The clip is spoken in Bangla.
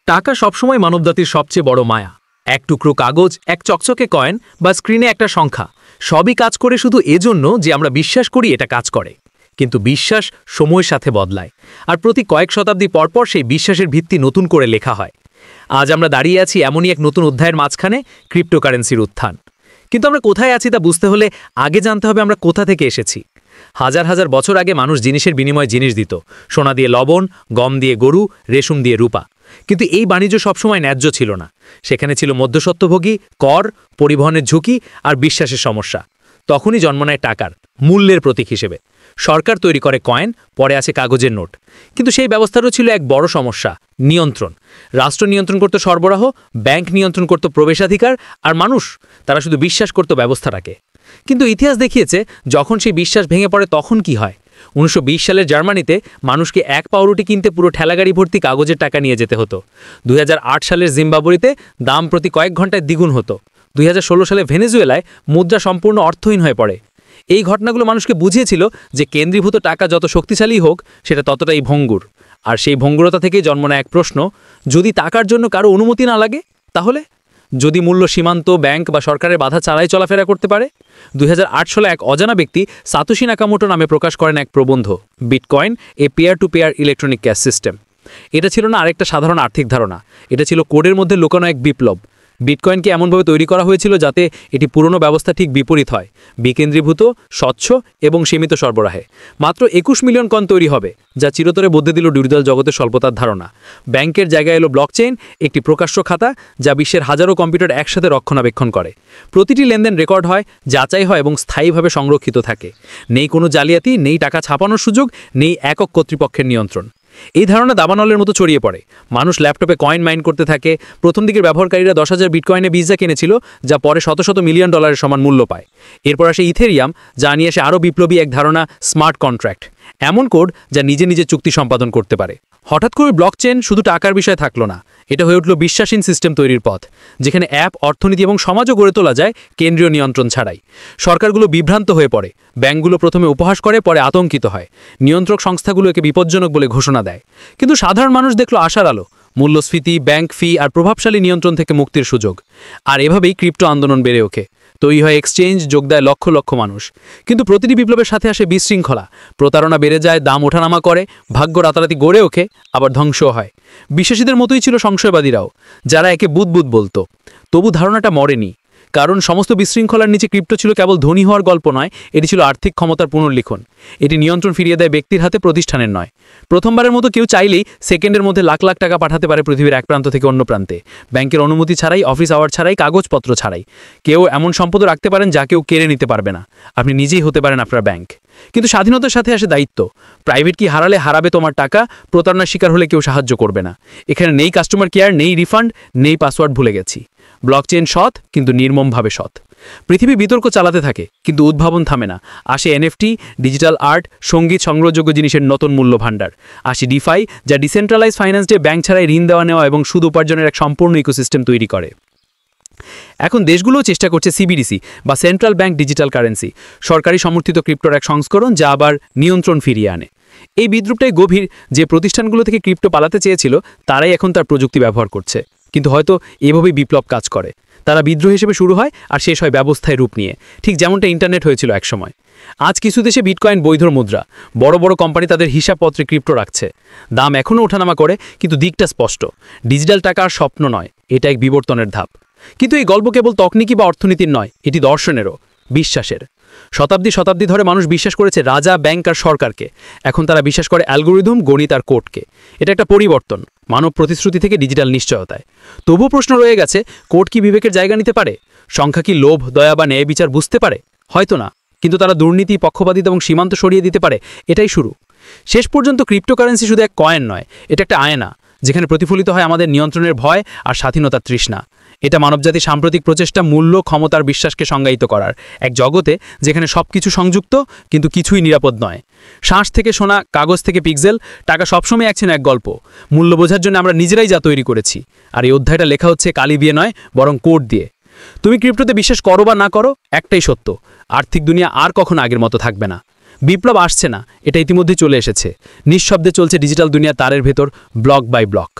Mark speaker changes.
Speaker 1: টাকা সবসময় মানবজাতির সবচেয়ে বড় মায়া। এক টুকরো কাগজ, এক চকচকে কয়েন বা স্ক্রিনে একটা সংখ্যা, সবই কাজ করে শুধু এজন্য যে আমরা বিশ্বাস করি এটা কাজ করে। কিন্তু বিশ্বাস সময়ের সাথে বদলায়, আর প্রতি কয়েক শতাব্দী পরপর সেই বিশ্বাসের ভিত্তি নতুন করে লেখা হয়। আজ আমরা দাঁড়িয়ে আছি এমনই এক নতুন অধ্যায়ের মাঝখানে, ক্রিপ্টোকারেন্সির উত্থান। কিন্তু আমরা কোথায় আছি তা বুঝতে হলে আগে জানতে হবে আমরা কোথা থেকে এসেছি। হাজার হাজার বছর আগে মানুষ জিনিসের বিনিময়ে জিনিস দিত, সোনা দিয়ে লবণ, গম দিয়ে গরু, রেশম দিয়ে রূপা। কিন্তু এই বাণিজ্য সবসময় ন্যায্য ছিল না। সেখানে ছিল মধ্যস্বত্বভোগী, কর, পরিবহনের ঝুঁকি আর বিশ্বাসের সমস্যা। তখনই জন্ম নেয় টাকার মূল্যের প্রতীক হিসেবে। সরকার তৈরি করে কয়েন, পরে আছে কাগজের নোট। কিন্তু সেই ব্যবস্থারও ছিল এক বড় সমস্যা, নিয়ন্ত্রণ। রাষ্ট্র নিয়ন্ত্রণ করত সরবরাহ, ব্যাংক নিয়ন্ত্রণ করত প্রবেশাধিকার, আর মানুষ তারা শুধু বিশ্বাস করত ব্যবস্থাটাকে। কিন্তু ইতিহাস দেখিয়েছে যখন সেই বিশ্বাস ভেঙে পড়ে তখন কি হয়। 1920 সালের জার্মানিতে মানুষকে এক পাউরুটি কিনতে পুরো ঠেলাগাড়ি ভর্তি কাগজের টাকা নিয়ে যেতে হতো। 2008 সালের জিম্বাবুয়েতে দাম প্রতি কয়েক ঘন্টায় দ্বিগুণ হতো। 2016 সালে ভেনেজুয়েলায় মুদ্রা সম্পূর্ণ অর্থহীন হয়ে পড়ে। এই ঘটনাগুলো মানুষকে বুঝিয়েছিল যে কেন্দ্রীভূত টাকা যত শক্তিশালী হোক সেটা ততটাই ভঙ্গুর। আর সেই ভঙ্গুরতা থেকেই জন্ম নেয় এক প্রশ্ন, যদি টাকার জন্য কারো অনুমতি না লাগে তাহলে? যদি মূল্য সীমান্ত, ব্যাংক বা সরকারের বাধা ছাড়াই চলাফেরা করতে পারে? 2008 সালে এক অজানা ব্যক্তি সাতোশি নাকামোটো নামে প্রকাশ করেন এক প্রবন্ধ, Bitcoin, a peer to peer electronic cash system. এটা ছিল না আরেকটা সাধারণ আর্থিক ধারণা, এটা ছিল কোডের মধ্যে লুকানো এক বিপ্লব। বিটকয়েনকে এমনভাবে তৈরি করা হয়েছিল যাতে এটি পুরনো ব্যবস্থা ঠিক বিপরীত হয়, বিকেন্দ্রীভূত, স্বচ্ছ এবং সীমিত সরবরাহে। মাত্র 21 মিলিয়ন কয়েন তৈরি হবে, যা চিরতরে বদলে দিল ডিজিটাল জগতের স্বল্পতার ধারণা। ব্যাংকের জায়গায় এলো ব্লকচেইন, একটি প্রকাশ্য খাতা যা বিশ্বের হাজারো কম্পিউটার একসাথে রক্ষণাবেক্ষণ করে। প্রতিটি লেনদেন রেকর্ড হয়, যাচাই হয় এবং স্থায়ীভাবে সংরক্ষিত থাকে। নেই কোনো জালিয়াতি, নেই টাকা ছাপানোর সুযোগ, নেই একক কর্তৃপক্ষের নিয়ন্ত্রণ। এই ধারণা দাবানলের মতো ছড়িয়ে পড়ে। মানুষ ল্যাপটপে কয়েন মাইন করতে থাকে। প্রথম দিকের ব্যবহারকারীরা 10,000 বিটকয়েনে ভিসা কিনেছিল, যা পরে শত শত মিলিয়ন ডলারের সমান মূল্য পায়। এরপর আসে ইথেরিয়াম, যা নিয়ে আসে আরও বিপ্লবী এক ধারণা, স্মার্ট কন্ট্রাক্ট, এমন কোড যা নিজে নিজে চুক্তি সম্পাদন করতে পারে। হঠাৎ করে ব্লকচেইন শুধু টাকার বিষয় থাকলো না, এটা হয়ে উঠল বিশ্বাসহীন সিস্টেম তৈরির পথ, যেখানে অ্যাপ, অর্থনীতি এবং সমাজও গড়ে তোলা যায় কেন্দ্রীয় নিয়ন্ত্রণ ছাড়াই। সরকারগুলো বিভ্রান্ত হয়ে পড়ে, ব্যাংকগুলো প্রথমে উপহাস করে, পরে আতঙ্কিত হয়। নিয়ন্ত্রক সংস্থাগুলো একে বিপজ্জনক বলে ঘোষণা দেয়। কিন্তু সাধারণ মানুষ দেখল আশার আলো, মূল্যস্ফীতি, ব্যাংক ফি আর প্রভাবশালী নিয়ন্ত্রণ থেকে মুক্তির সুযোগ। আর এভাবেই ক্রিপ্টো আন্দোলন বেড়ে ওঠে। তৈরি হয় এক্সচেঞ্জ, যোগ দেয় লক্ষ লক্ষ মানুষ। কিন্তু প্রতিটি বিপ্লবের সাথে আসে বিশৃঙ্খলা, প্রতারণা বেড়ে যায়, দাম ওঠানামা করে, ভাগ্য রাতারাতি গড়ে ওঠে, আবার ধ্বংসও হয়। বিশ্বাসীদের মতোই ছিল সংশয়বাদীরাও, যারা একে বুদবুদ বলতো। তবু ধারণাটা মরেনি, কারণ সমস্ত বিশৃঙ্খলার নিচে ক্রিপ্টো ছিল কেবল ধনী হওয়ার গল্প নয়, এটি ছিল আর্থিক ক্ষমতার পুনর্লিখন। এটি নিয়ন্ত্রণ ফিরিয়ে দেয় ব্যক্তির হাতে, প্রতিষ্ঠানের নয়। প্রথমবারের মতো কেউ চাইলেই সেকেন্ডের মধ্যে লাখ লাখ টাকা পাঠাতে পারে পৃথিবীর এক প্রান্ত থেকে অন্য প্রান্তে, ব্যাংকের অনুমতি ছাড়াই, অফিস আওয়ার ছাড়াই, কাগজপত্র ছাড়াই। কেউ এমন সম্পদ রাখতে পারেন যা কেউ কেড়ে নিতে পারবে না। আপনি নিজেই হতে পারেন আপনার ব্যাংক। কিন্তু স্বাধীনতার সাথে আসে দায়িত্ব। প্রাইভেট কি হারালে হারাবে তোমার টাকা, প্রতারণার শিকার হলে কেউ সাহায্য করবে না। এখানে নেই কাস্টমার কেয়ার, নেই রিফান্ড, নেই পাসওয়ার্ড ভুলে গেছি। ব্লকচেইন সৎ, কিন্তু নির্মমভাবে সৎ। পৃথিবী বিতর্ক চালাতে থাকে, কিন্তু উদ্ভাবন থামে না। আসে এনএফটি, ডিজিটাল আর্ট, সঙ্গীত, সংগ্রহযোগ্য জিনিসের নতুন মূল্য ভাণ্ডার। আসে ডিফাই, যা ডিসেন্ট্রালাইজ ফাইন্যান্স দিয়ে ব্যাংক ছাড়াই ঋণ দেওয়া নেওয়া এবং সুদ উপার্জনের এক সম্পূর্ণ ইকোসিস্টেম তৈরি করে। এখন দেশগুলোও চেষ্টা করছে সিবিডিসি বা সেন্ট্রাল ব্যাংক ডিজিটাল কারেন্সি, সরকারি সমর্থিত ক্রিপ্টোর এক সংস্করণ যা আবার নিয়ন্ত্রণ ফিরিয়ে আনে। এই বিদ্রুপটাই গভীর, যে প্রতিষ্ঠানগুলো থেকে ক্রিপ্টো পালাতে চেয়েছিল তারাই এখন তার প্রযুক্তি ব্যবহার করছে। কিন্তু হয়তো এভাবেই বিপ্লব কাজ করে। তারা বিদ্রোহ হিসেবে শুরু হয় আর শেষ হয় ব্যবস্থায় রূপ নিয়ে, ঠিক যেমনটা ইন্টারনেট হয়েছিল একসময়। আজ কিছু দেশে বিটকয়েন বৈধ মুদ্রা, বড় বড় কোম্পানি তাদের হিসাবপত্রে ক্রিপ্টো রাখছে। দাম এখনও ওঠানামা করে, কিন্তু দিকটা স্পষ্ট। ডিজিটাল টাকা আর স্বপ্ন নয়, এটা এক বিবর্তনের ধাপ। কিন্তু এই গল্প কেবল তকনিকি বা অর্থনীতির নয়, এটি দর্শনেরও, বিশ্বাসের। শতাব্দী শতাব্দী ধরে মানুষ বিশ্বাস করেছে রাজা, ব্যাংক আর সরকারকে। এখন তারা বিশ্বাস করে অ্যালগোরিদম, গণিত আর কোডকে। এটা একটা পরিবর্তন, মানব প্রতিশ্রুতি থেকে ডিজিটাল নিশ্চয়তায়। তবুও প্রশ্ন রয়ে গেছে, কোড কি বিবেকের জায়গা নিতে পারে? সংখ্যা কি লোভ, দয়া বা ন্যায় বিচার বুঝতে পারে? হয়তো না, কিন্তু তারা দুর্নীতি, পক্ষপাতিতা এবং সীমান্ত সরিয়ে দিতে পারে। এটাই শুরু। শেষ পর্যন্ত ক্রিপ্টোকারেন্সি শুধু এক কয়েন নয়, এটা একটা আয়না, যেখানে প্রতিফলিত হয় আমাদের নিয়ন্ত্রণের ভয় আর স্বাধীনতার তৃষ্ণা। এটা মানবজাতির সাম্প্রতিক প্রচেষ্টা মূল্য, ক্ষমতার বিশ্বাসকে সংজ্ঞায়িত করার এক জগতে যেখানে সবকিছু সংযুক্ত কিন্তু কিছুই নিরাপদ নয়। শ্বাস থেকে সোনা, কাগজ থেকে পিক্সেল, টাকা সবসময় এক এক গল্প। মূল্য বোঝার জন্য আমরা নিজেরাই যা তৈরি করেছি। আর এই অধ্যায়টা লেখা হচ্ছে কালি দিয়ে নয়, বরং কোড দিয়ে। তুমি ক্রিপ্টোতে বিশ্বাস করো বা না করো, একটাই সত্য, আর্থিক দুনিয়া আর কখনো আগের মতো থাকবে না। বিপ্লব আসছে না, এটা ইতিমধ্যে চলে এসেছে। নিঃশব্দে চলছে ডিজিটাল দুনিয়া তারের ভেতর, ব্লক বাই ব্লক।